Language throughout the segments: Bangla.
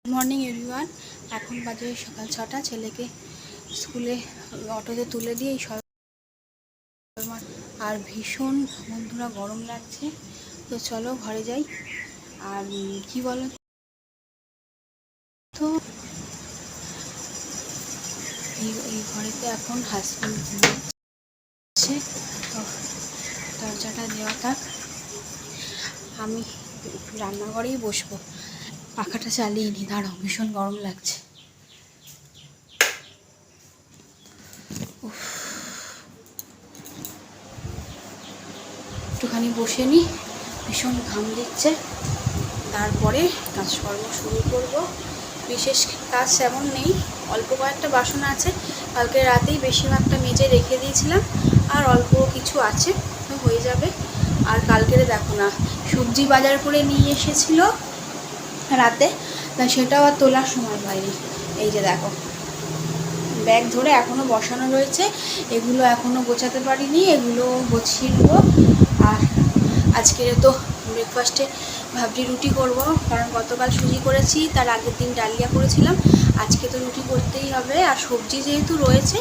Morning everyone. এখন বাজে সকাল 6টা। ছেলেকে স্কুলে অটোতে তুলে দিয়ে আর ভীষণ বন্ধুরা গরম লাগছে। তো চলো ঘরে যাই। আর কি বলো তো, এই ঘরেতে এখন হাজবেন্ড ঘুমাচ্ছে, তো দরজাটা দেওয়া থাক। আমি রান্নাঘরেই বসবো, পাখাটা চালিয়ে নি, দাঁড়াও, ভীষণ গরম লাগছে। একটুখানি বসে নিই, ভীষণ ঘাম দিচ্ছে, তারপরে কাজকর্ম শুরু করব। বিশেষ কাজ তেমন নেই, অল্প কয়েকটা বাসন আছে, কালকে রাতেই বেশিরভাগটা মেজে রেখে দিয়েছিলাম, আর অল্প কিছু আছে, তো হয়ে যাবে। আর কালকেরে দেখো না, সবজি বাজার করে নিয়ে এসেছিল রাতে, তা সেটাও আর তোলার সময় পাইনি। এই যে দেখো, ব্যাগ ধরে এখনও বসানো রয়েছে, এগুলো এখনও গোছাতে পারিনি, এগুলো গুছিয়ে নেবো। আর আজকের তো ব্রেকফাস্টে ভাবছি রুটি করব, কারণ গতকাল সুজি করেছি, তার আগের দিন ডালিয়া করেছিলাম, আজকে তো রুটি করতেই হবে। আর সবজি যেহেতু রয়েছে,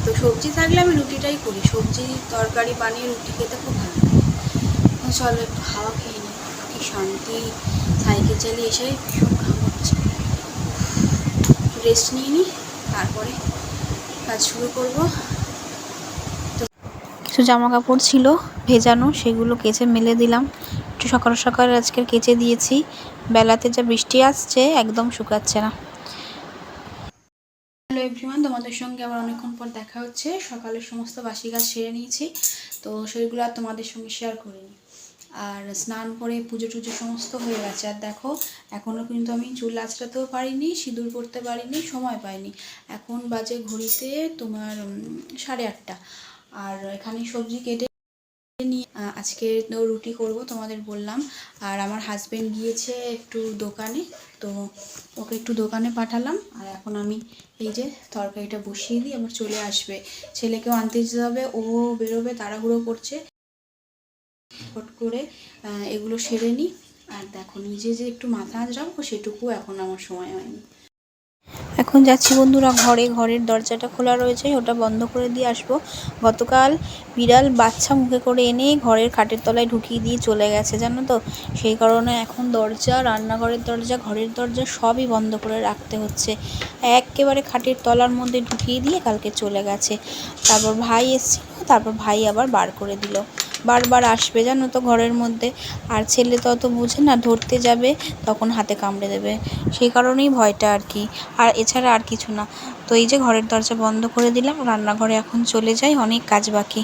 তো সবজি থাকলে আমি রুটিটাই করি, সবজি তরকারি বানিয়ে রুটি খেতে খুব ভালো লাগে। তো চলো একটু হাওয়া খেয়ে নিই, কি শান্তি। সাইকেল চালিয়ে এসে ভীষণ ঘাম হচ্ছে, রেস্ট নিয়ে নিই, তারপরে কাজ শুরু করবো। কিছু জামা কাপড় ছিল ভেজানো, সেগুলো কেচে মেলে দিলাম। একটু সকাল সকাল আজকের কেচে দিয়েছি, বেলাতে যা বৃষ্টি আসছে একদম শুকাচ্ছে না। হ্যালো এভরিওয়ান, তোমাদের সঙ্গে আবার অনেকক্ষণ পর দেখা হচ্ছে। সকালের সমস্ত বাসি কাজ সেরে নিয়েছি, তো সেগুলো আর তোমাদের সঙ্গে শেয়ার করিনি। আর স্নান করে পুজো টুজো সমস্ত হয়ে গেছে। আর দেখো, এখনও কিন্তু আমি চুল আঁচড়াতেও পারিনি, সিঁদুর করতে পারিনি, সময় পাইনি। এখন বাজে ঘড়িতে তোমার 8:30। আর এখানে সবজি কেটে নিয়ে আজকে রুটি করব তোমাদের বললাম। আর আমার হাজবেন্ড গিয়েছে একটু দোকানে, তো ওকে একটু দোকানে পাঠালাম। আর এখন আমি এই যে তরকারিটা বসিয়ে দিই, আবার চলে আসবে, ছেলেকেও আনতে যেতে হবে, ও বেরোবে, তাড়াহুড়ো করছে। ফট করে এগুলো সেরে নিই। আর দেখো, নিজে যে একটু মাথা আঁচড়াবো সেটুকু এখন আমার সময় হয়নি। এখন যাচ্ছি বন্ধুরা ঘরে, ঘরের দরজাটা খোলা রয়েছে, ওটা বন্ধ করে দিয়ে আসবো। গতকাল বিড়াল বাচ্চা মুখে করে এনে ঘরের খাটের তলায় ঢুকিয়ে দিয়ে চলে গেছে, জানো তো। সেই কারণে এখন দরজা, রান্নাঘরের দরজা, ঘরের দরজা সবই বন্ধ করে রাখতে হচ্ছে। একেবারে খাটের তলার মধ্যে ঢুকিয়ে দিয়ে কালকে চলে গেছে। তারপর ভাই এসেছিল, তারপর ভাই আবার বার করে দিল। বারবার আসবে জানো তো ঘরের মধ্যে, আর ছেলে তো অত বুঝে না, ধরতে যাবে তখন হাতে কামড়ে দেবে, সেই কারণেই ভয়টা আর কি, আর এছাড়া আর কিছু না। তো এই যে ঘরের দরজা বন্ধ করে দিলাম, রান্নাঘরে এখন চলে যাই, অনেক কাজ বাকি।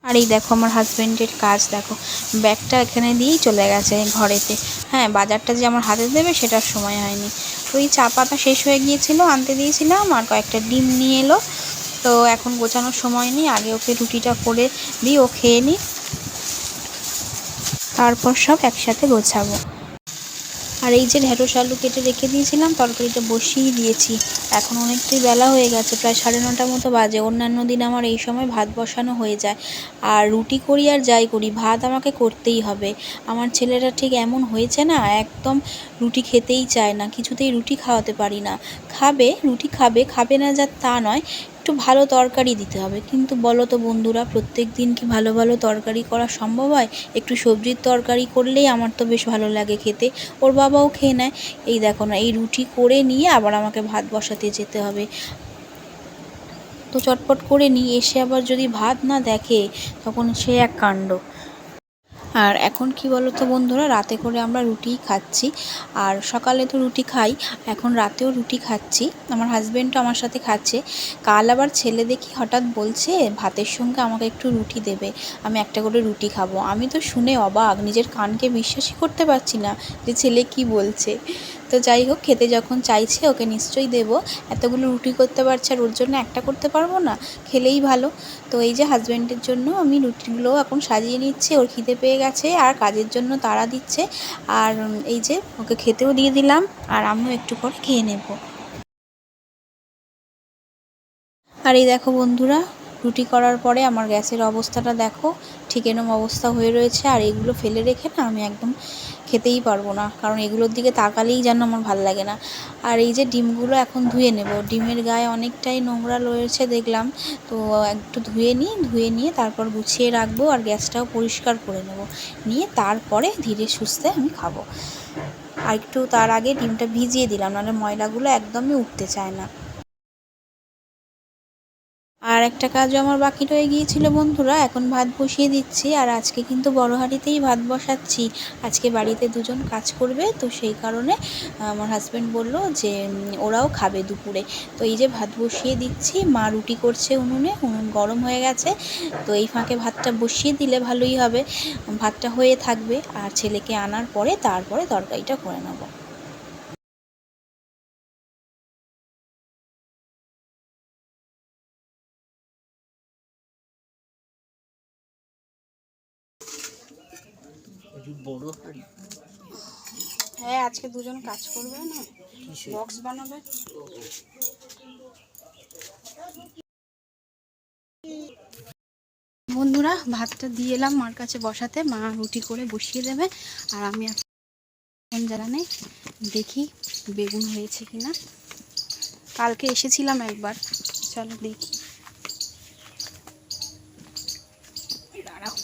আর এই দেখো আমার হাজব্যান্ডের কাজ দেখো, ব্যাগটা এখানে দিয়েই চলে গেছে ঘরেতে। হ্যাঁ, বাজারটা যে আমার হাতে দেবে সেটার সময় হয়নি। তো এই চা পাতা শেষ হয়ে গিয়েছিলো, আনতে দিয়েছিলাম, আর কয়েকটা ডিম নিয়ে এলো। তো এখন গোছানোর সময় নেই, আগে ওকে রুটিটা করে দিই, ও খেয়ে নিই, তারপর সব একসাথে গোছাবো। আর এই যে ঢেঁড়স আলু কেটে রেখে দিয়েছিলাম, তরকারিটা বসিয়ে দিয়েছি। এখন অনেকটাই বেলা হয়ে গেছে, প্রায় 9:30 মতো বাজে। অন্যান্য দিন আমার এই সময় ভাত বসানো হয়ে যায়। আর রুটি করি আর যাই করি, ভাত আমাকে করতেই হবে। আমার ছেলেটা ঠিক এমন হয়েছে না, একদম রুটি খেতেই চায় না, কিছুতেই রুটি খাওয়াতে পারি না। খাবে, রুটি খাবে, খাবে না যা তা নয়, একটু ভালো তরকারি দিতে হবে। কিন্তু বলো তো বন্ধুরা, প্রত্যেক দিন কি ভালো ভালো তরকারি করা সম্ভব হয়? একটু সবজির তরকারি করলেই আমার তো বেশ ভালো লাগে খেতে, ওর বাবাও খেয়ে নেয়। এই দেখো না, এই রুটি করে নিয়ে আবার আমাকে ভাত বসাতে যেতে হবে। তো চটপট করে নিয়ে এসে আবার যদি ভাত না দেখে, তখন সে এক কাণ্ড। আর এখন কি বলো তো বন্ধুরা, রাতে করে আমরা রুটিই খাচ্ছি। আর সকালে তো রুটি খাই, এখন রাতেও রুটি খাচ্ছি, আমার হাজব্যান্ডও আমার সাথে খাচ্ছে। কাল আবার ছেলে দেখি হঠাৎ বলছে ভাতের সঙ্গে আমাকে একটু রুটি দেবে, আমি একটা করে রুটি খাবো। আমি তো শুনে অবাক, নিজের কানকে বিশ্বাসই করতে পারছি না যে ছেলে কি বলছে। তো যাই হোক, খেতে যখন চাইছে ওকে নিশ্চয়ই দেবো। এতগুলো রুটি করতে পারছে, আর ওর জন্য একটা করতে পারবো না? খেলেই ভালো। তো এই যে হাজব্যান্ডের জন্য আমি রুটিগুলো এখন সাজিয়ে নিচ্ছি, ওর খিদে পেয়ে গেছে আর কাজের জন্য তাড়া দিচ্ছে। আর এই যে ওকে খেতেও দিয়ে দিলাম, আর আমিও একটু পরে খেয়ে নেব। আর এই দেখো বন্ধুরা, রুটি করার পরে আমার গ্যাসের অবস্থাটা দেখো, ঠিক এরকম অবস্থা হয়ে রয়েছে। আর এগুলো ফেলে রেখে না আমি একদম খেতেই পারবো না, কারণ এগুলোর দিকে তাকালেই যেন আমার ভাল লাগে না। আর এই যে ডিমগুলো এখন ধুয়ে নেব, ডিমের গায়ে অনেকটাই নোংরা রয়েছে দেখলাম, তো একটু ধুয়ে নিয়ে তারপর গুছিয়ে রাখবো, আর গ্যাসটাও পরিষ্কার করে নেব, নিয়ে তারপরে ধীরে সুস্থে আমি খাবো। আর একটু তার আগে ডিমটা ভিজিয়ে দিলাম, নাহলে ময়লাগুলো একদমই উঠতে চায় না। আর একটা কাজও আমার বাকি রয়ে গিয়েছিল বন্ধুরা, এখন ভাত বসিয়ে দিচ্ছি। আর আজকে কিন্তু বড় হাঁড়িতেই ভাত বসাচ্ছি, আজকে বাড়িতে দুজন কাজ করবে, তো সেই কারণে আমার হাজব্যান্ড বলল যে ওরাও খাবে দুপুরে। তো এই যে ভাত বসিয়ে দিচ্ছি, মা রুটি করছে উনুনে, উনুন গরম হয়ে গেছে, তো এই ফাঁকে ভাতটা বসিয়ে দিলে ভালোই হবে, ভাতটা হয়ে থাকবে। আর ছেলেকে আনার পরে তারপরে তরকারিটা করে নেব। হ্যাঁ, আজকে দুজন কাজ করবে না, বক্স বানাবে। বন্ধুরা, ভাতটা দিয়ে এলাম মার কাছে বসাতে, মা রুটি করে বসিয়ে দেবে। আর আমি এখন জ্বালানে দেখি বেগুন হয়েছে কিনা, কালকে এসেছিলাম একবার, চলো দেখি। দাঁড়াও,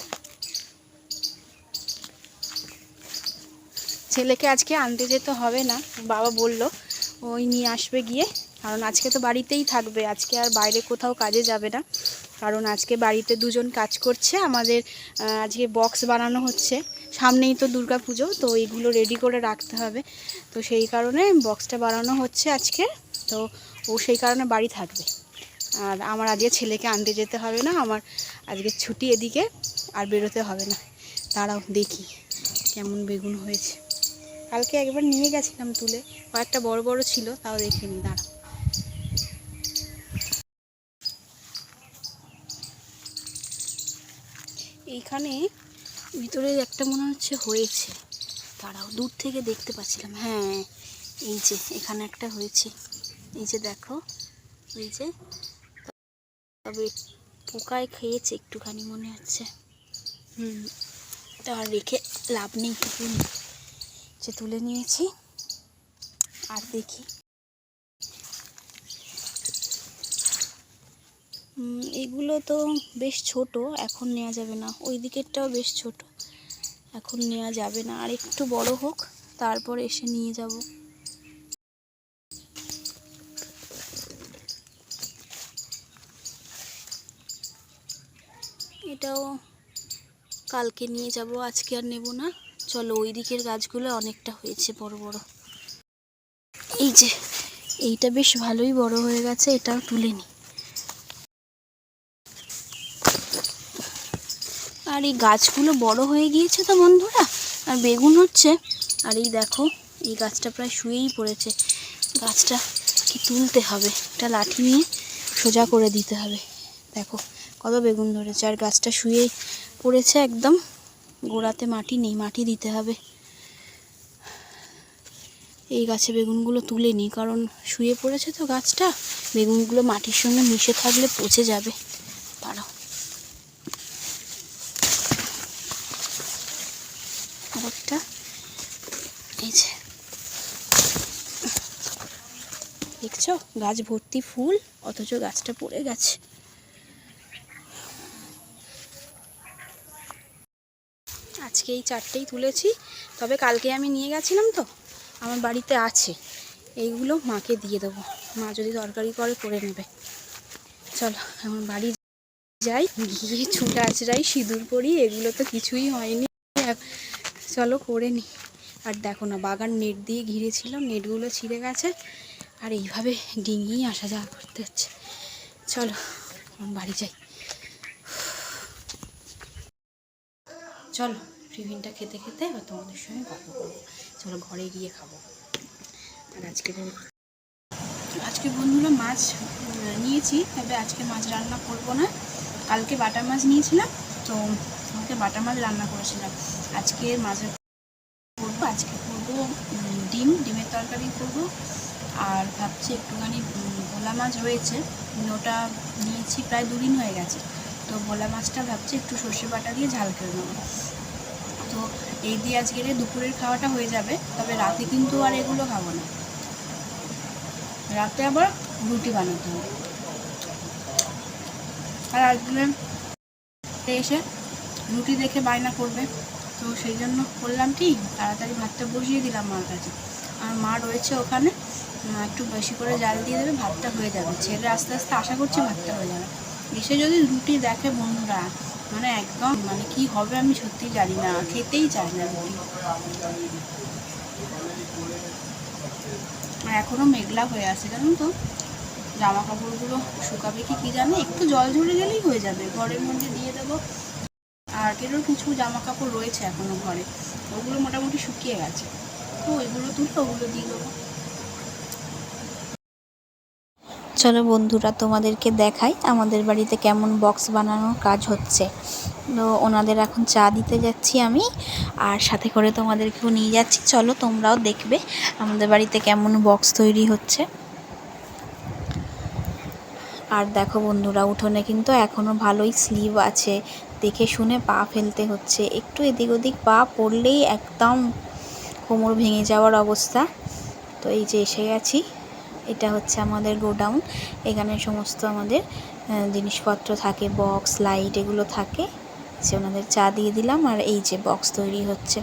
ছেলেকে আজকে আনতে যেতে হবে না, বাবা বলল ওই নিয়ে আসবে গিয়ে, কারণ আজকে তো বাড়িতেই থাকবে, আজকে আর বাইরে কোথাও কাজে যাবে না, কারণ আজকে বাড়িতে দুজন কাজ করছে আমাদের। আজকে বক্স বানানো হচ্ছে, সামনেই তো দুর্গা পুজো, তো এইগুলো রেডি করে রাখতে হবে, তো সেই কারণে বক্সটা বানানো হচ্ছে আজকে। তো ও সেই কারণে বাড়ি থাকবে, আর আমার আজকে ছেলেকে আনতে যেতে হবে না, আমার আজকে ছুটি, এদিকে আর বেরোতে হবে না। দাঁড়াও দেখি কেমন বেগুন হয়েছে, কালকে একবার নিয়ে গেছিলাম তুলে, কয়েকটা বড় বড় ছিল, তাও দেখিনি। দাঁড়াও, এইখানে ভিতরে একটা মনে হচ্ছে হয়েছে, দাঁড়াও দূর থেকে দেখতে পাচ্ছিলাম, হ্যাঁ এই যে এখানে একটা হয়েছে, এই যে দেখো, এই যে, তবে পোকায় খেয়েছে একটুখানি মনে হচ্ছে। তা আর রেখে লাভ নেই, যে তুলে নিয়েছি। আর দেখি, এগুলো তো বেশ ছোট, এখন নেওয়া যাবে না, ওই দিকেরটাও বেশ ছোট, এখন নেওয়া যাবে না, আর একটু বড় হোক তারপর এসে নিয়ে যাব। এটাও কালকে নিয়ে যাব, আজকে আর নেব না। চলো, ওই দিকের গাছগুলো অনেকটা হয়েছে বড় বড়, এই যে এইটা বেশ ভালোই বড় হয়ে গেছে, এটাও তুলে নিই। আর এই গাছগুলো বড় হয়ে গিয়েছে তো বন্ধুরা, আর বেগুন হচ্ছে। আর এই দেখো, এই গাছটা প্রায় শুয়েই পড়েছে, গাছটা কি তুলতে হবে, একটা লাঠি নিয়ে সোজা করে দিতে হবে। দেখো কত বেগুন ধরেছে, আর গাছটা শুয়েই পড়েছে একদম, গোড়াতে মাটি নেই, মাটি দিতে হবে। এই গাছে বেগুনগুলো তুলে নিই, কারণ শুয়ে পড়েছে তো গাছটা, বেগুনগুলো মাটির সঙ্গে মিশে থাকলে পচে যাবে। দাঁড়াও, আরেকটা, এই যে দেখছো গাছ ভর্তি ফুল, অথচ গাছটা পড়ে গেছে। আজকে এই চারটেই তুলেছি, তবে কালকে আমি নিয়ে গেছিলাম তো, আমার বাড়িতে আছে, এইগুলো মাকে দিয়ে দেবো, মা যদি তরকারি করে নেবে। চলো এখন বাড়ি যাই, গিয়ে ছুটা আঁচড়াই, সিঁদুর পরি, এগুলো তো কিছুই হয়নি, চলো করে নিই। আর দেখো না, বাগান নেট দিয়ে ঘিরেছিল, নেটগুলো ছিঁড়ে গেছে, আর এইভাবে ডিঙিয়ে আসা যাওয়া করতে হচ্ছে। চলো বাড়ি যাই। চলো টিফিনটা খেতে খেতে এবার তোমাদের সঙ্গে গল্প করবো, চলো ঘরে গিয়ে খাবো। আর আজকে বন্ধুরা মাছ নিয়েছি, তবে আজকে মাছ রান্না করবো না, কালকে বাটা মাছ নিয়েছিলাম, তো আমাকে বাটা মাছ রান্না করেছিলাম, আজকে মাছের করবো, আজকে করবো ডিমের তরকারি করবো, আর ভাবছি একটুখানি ভোলা মাছ রয়েছে, ওটা নিয়েছি প্রায় 2 দিন হয়ে গেছে। তো ভোলা মাছটা ভাবছি একটু সর্ষে বাটা দিয়ে ঝাল করে নেবো। তো এই দিয়ে আজকের দুপুরের খাওয়াটা হয়ে যাবে। তবে রাতে কিন্তু আর এগুলো খাবো না, রাতে আবার রুটি বানাতে হবে। আর আজকে এসে রুটি দেখে বায়না করবে, তো সেই জন্য করলাম কি তাড়াতাড়ি ভাতটা বসিয়ে দিলাম মার কাছে। আর মা রয়েছে ওখানে, একটু বেশি করে জাল দিয়ে দেবে, ভাতটা হয়ে যাবে। ছেলে আস্তে আস্তে আশা করছি ভাতটা হয়ে যাবে। এসে যদি রুটি দেখে বন্ধুরা, মানে একদম মানে কি হবে আমি সত্যি জানি না, খেতেই চায় না রুটি। আর এখনও মেঘলা হয়ে আছে, জানেন তো। জামা কাপড়গুলো শুকাবে কি জানে, একটু জল ঝরে গেলেই হয়ে যাবে, ঘরের মধ্যে দিয়ে দেবো। আর কেউ কিছু জামা কাপড় রয়েছে এখনও ঘরে, ওগুলো মোটামুটি শুকিয়ে গেছে, তো ওইগুলো তুলে ওগুলো দিয়ে দেবো। চলো বন্ধুরা তোমাদেরকে দেখাই আমাদের বাড়িতে কেমন বক্স বানানোর কাজ হচ্ছে। তো ওনাদের এখন চা দিতে যাচ্ছি আমি, আর সাথে করে তোমাদেরকেও নিয়ে যাচ্ছি। চলো তোমরাও দেখবে আমাদের বাড়িতে কেমন বক্স তৈরি হচ্ছে। আর দেখো বন্ধুরা, উঠোনে কিন্তু এখনও ভালোই স্লিপ আছে, দেখে শুনে পা ফেলতে হচ্ছে, একটু এদিক ওদিক পা পড়লেই একদম কোমর ভেঙে যাওয়ার অবস্থা। তো এই যে এসে গেছি, এটা হচ্ছে আমাদের গোডাউন, এখানে সমস্ত আমাদের জিনিসপত্র থাকে, বক্স লাইট এগুলো থাকে। সে ওনাদের চা দিয়ে দিলাম, আর এই যে বক্স তৈরি হচ্ছে,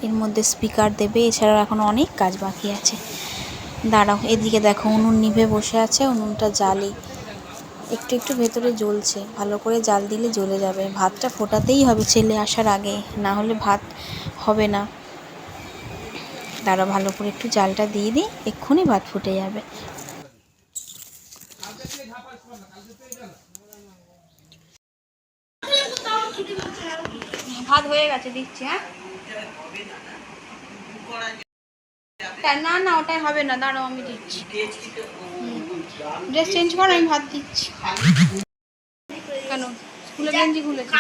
এর মধ্যে স্পিকার দেবে, এছাড়াও এখন অনেক কাজ বাকি আছে। দাঁড়াও, এদিকে দেখো উনুন নিভে বসে আছে, উনুনটা জ্বালি, একটু একটু ভেতরে জ্বলছে, ভালো করে জাল দিলে জ্বলে যাবে। ভাতটা ফোটাতেই হবে ছেলে আসার আগে, না হলে ভাত হবে না। দাঁড়াও ভালো করে একটু জালটা দিয়ে দিই, এক্ষুনি ভাত ফুটে যাবে। ভাত হয়ে গেছে, দিচ্ছি। হ্যাঁ না না, ওটাই হবে না, দাঁড়াও আমি দিচ্ছি। ড্রেস চেঞ্জ করো, আমি ভাত দিচ্ছি। কেন স্কুলে গেঞ্জি খুলেছি?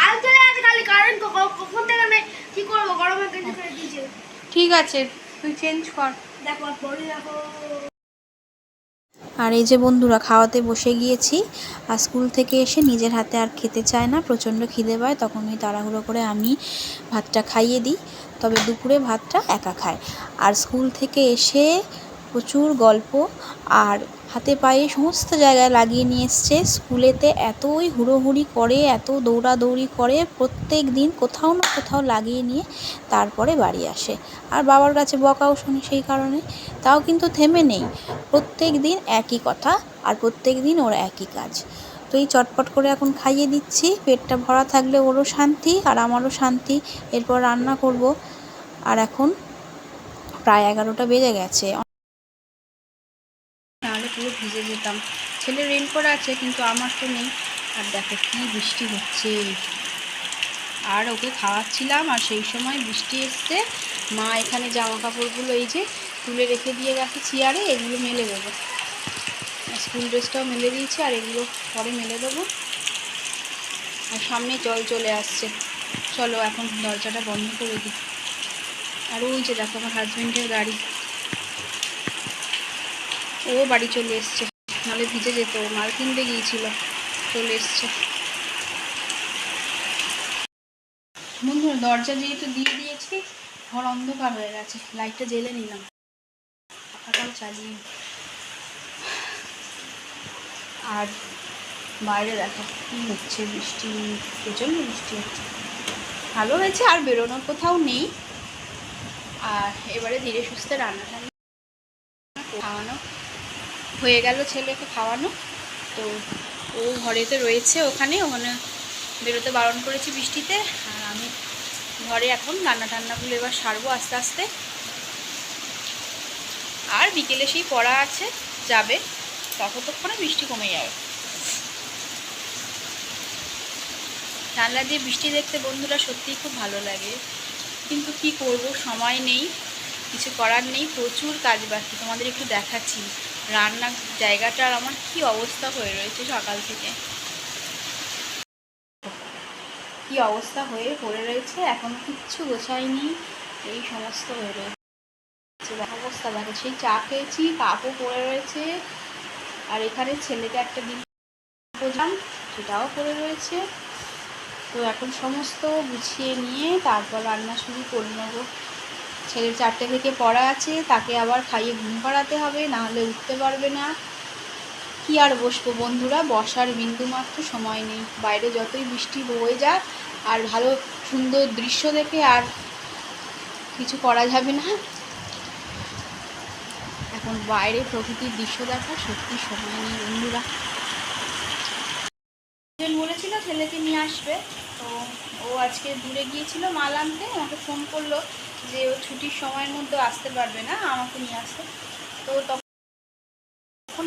ঠিক আছে, তুই চেঞ্জ কর। আর এই যে বন্ধুরা, খাওয়াতে বসে গিয়েছি। আর স্কুল থেকে এসে নিজের হাতে আর খেতে চায় না, প্রচণ্ড খিদে পায়, তখন ওই তাড়াহুড়ো করে আমি ভাতটা খাইয়ে দিই। তবে দুপুরে ভাতটা একা খায়। আর স্কুল থেকে এসে প্রচুর গল্প, আর হাতে পায়ে সমস্ত জায়গায় লাগিয়ে নিয়ে এসছে। স্কুলেতে এতই হুড়োহুড়ি করে, এত দৌড়াদৌড়ি করে, প্রত্যেক দিন কোথাও না কোথাও লাগিয়ে নিয়ে তারপরে বাড়ি আসে। আর বাবার কাছে বকাও শুনি সেই কারণে, তাও কিন্তু থেমে নেই, প্রত্যেক দিন একই কথা, আর প্রত্যেক দিন ওর একই কাজ। তো এই চটপট করে এখন খাইয়ে দিচ্ছি, পেটটা ভরা থাকলে ওরও শান্তি আর আমারও শান্তি। এরপর রান্না করব। আর এখন প্রায় 11টা বেজে গেছে, নাহলে পুরো ভিজে যেতাম। ছেলে রেনকোট আছে কিন্তু আমার তো নেই। আর দেখো কী বৃষ্টি হচ্ছে, আর ওকে খাওয়াচ্ছিলাম আর সেই সময় বৃষ্টি এসছে। মা এখানে জামা কাপড়গুলো এই যে তুলে রেখে দিয়ে গেছে চেয়ারে, এগুলো মেলে দেবো। স্কুল ড্রেসটাও মেলে দিয়েছি, আর এগুলো পরে মেলে দেবো। আর সামনে জল চলে আসছে, চলো এখন দরজাটা বন্ধ করে দিই। আর ওই যে দেখো আমার হাজব্যান্ডের গাড়ি, ও বাড়ি চলে এসছে, নাহলে ভিজে যেত, মাল কিনতে গিয়েছিল, চলে এসছে। বন্ধুরা দরজা যেহেতু দিয়ে দিয়েছি, ঘর অন্ধকার হয়ে গেছে, লাইটটা জ্বেলে নিলাম, পাখাটাও চালিয়ে। আর বাইরে দেখো কী হচ্ছে, বৃষ্টি, প্রচণ্ড বৃষ্টি হচ্ছে। ভালো হয়েছে আর বেরোনোর কোথাও নেই। আর এবারে ধীরে সুস্থে রান্না খাওয়ানো হয়ে গেল, ছেলেকে খাওয়ানো। তো ও ঘরেতে রয়েছে, ওখানে বেরোতে বারণ করেছি বৃষ্টিতে। আর আমি ঘরে এখন রান্নাগুলো এবার সারবো আস্তে আস্তে। আর বিকেলে সেই পড়া আছে, যাবে, ততক্ষণে বৃষ্টি কমে যাবে। জানলা দিয়ে বৃষ্টি দেখতে বন্ধুরা সত্যিই খুব ভালো লাগে, কিন্তু কি করব, সময় নেই, কিছু করার নেই, প্রচুর কাজ বাকি। তোমাদের একটু দেখাচ্ছি রান্নার জায়গাটার আমার কি অবস্থা হয়ে রয়েছে, সকাল থেকে কি অবস্থা হয়ে পড়ে রয়েছে, এখনও কিচ্ছু গোছাইনি। এই সমস্ত হয়ে রয়েছে। অবস্থা দেখো, সেই চা খেয়েছি, কাপও পড়ে রয়েছে, আর এখানে ছেলেকে একটা ডিম বোঝাম, সেটাও পড়ে রয়েছে। তো এখন সমস্ত গুছিয়ে নিয়ে তারপর রান্না শুরু করে নেব। ছেলের 4টে থেকে পড়া আছে, তাকে আবার খাইয়ে ঘুম পাড়াতে হবে, নাহলে উঠতে পারবে না। কি আর বসবো বন্ধুরা, বসার বিন্দুমাত্র সময় নেই। বাইরে যতই বৃষ্টি বয়ে যাক, আর ভালো সুন্দর দৃশ্য দেখে আর কিছু করা যাবে না। এখন বাইরে প্রকৃতির দৃশ্য দেখার সত্যি সময় নেই বন্ধুরা। বলেছিল ছেলেকে নিয়ে আসবে, তো ও আজকে দূরে গিয়েছিল মাল আনতে, আমাকে ফোন করলো যে ও ছুটির সময়ের মধ্যে আসতে পারবে না, আমাকে নিয়ে আসতে। তো তখন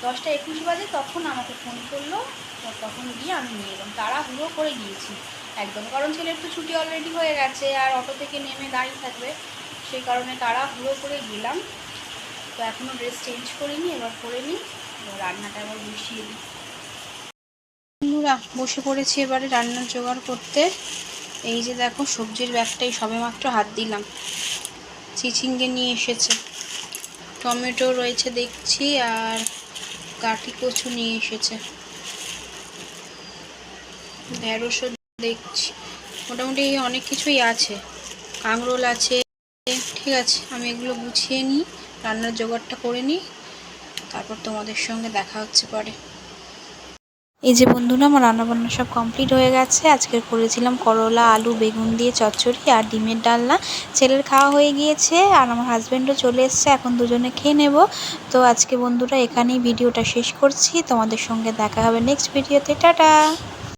10টা 21 বাজে, তখন আমাকে ফোন করলো, তখন গিয়ে আমি নিয়ে এলাম। তাড়াহুড়ো করে গিয়েছি একদম, কারণ ছেলের তো ছুটি অলরেডি হয়ে গেছে, আর অটো থেকে নেমে দাঁড়িয়ে থাকবে, সেই কারণে তাড়াহুড়ো করে গেলাম। তো এখনও ড্রেস চেঞ্জ করিনি, এবার করে নিই, রান্নাটা এবার বসিয়ে দিই। বন্ধুরা বসে পড়েছি এবারে রান্নার জোগাড় করতে। এই যে দেখো, সবজির ব্যাগটাই সবেমাত্র হাত দিলাম, চিচিঙ্গে নিয়ে এসেছে, টমেটো রয়েছে দেখছি, আর কাঠি কচু নিয়ে এসেছে, ঢেঁড়সও দেখছি, মোটামুটি অনেক কিছুই আছে, কাঁকরোল আছে। ঠিক আছে, আমি এগুলো গুছিয়ে নিই, রান্নার জোগাড়টা করে নিই, তারপর তোমাদের সঙ্গে দেখা হচ্ছে পরে। এই যে বন্ধুরা, আমার রান্নাবান্না সব কমপ্লিট হয়ে গেছে। আজকে করেছিলাম করলা আলু বেগুন দিয়ে চচ্চড়ি আর ডিমের ডালনা। ছেলের খাওয়া হয়ে গিয়েছে, আর আমার হাজব্যান্ডও চলে এসছে, এখন দুজনে খেয়ে নেব। তো আজকে বন্ধুরা এখানেই ভিডিওটা শেষ করছি, তোমাদের সঙ্গে দেখা হবে নেক্সট ভিডিওতে। টাটা।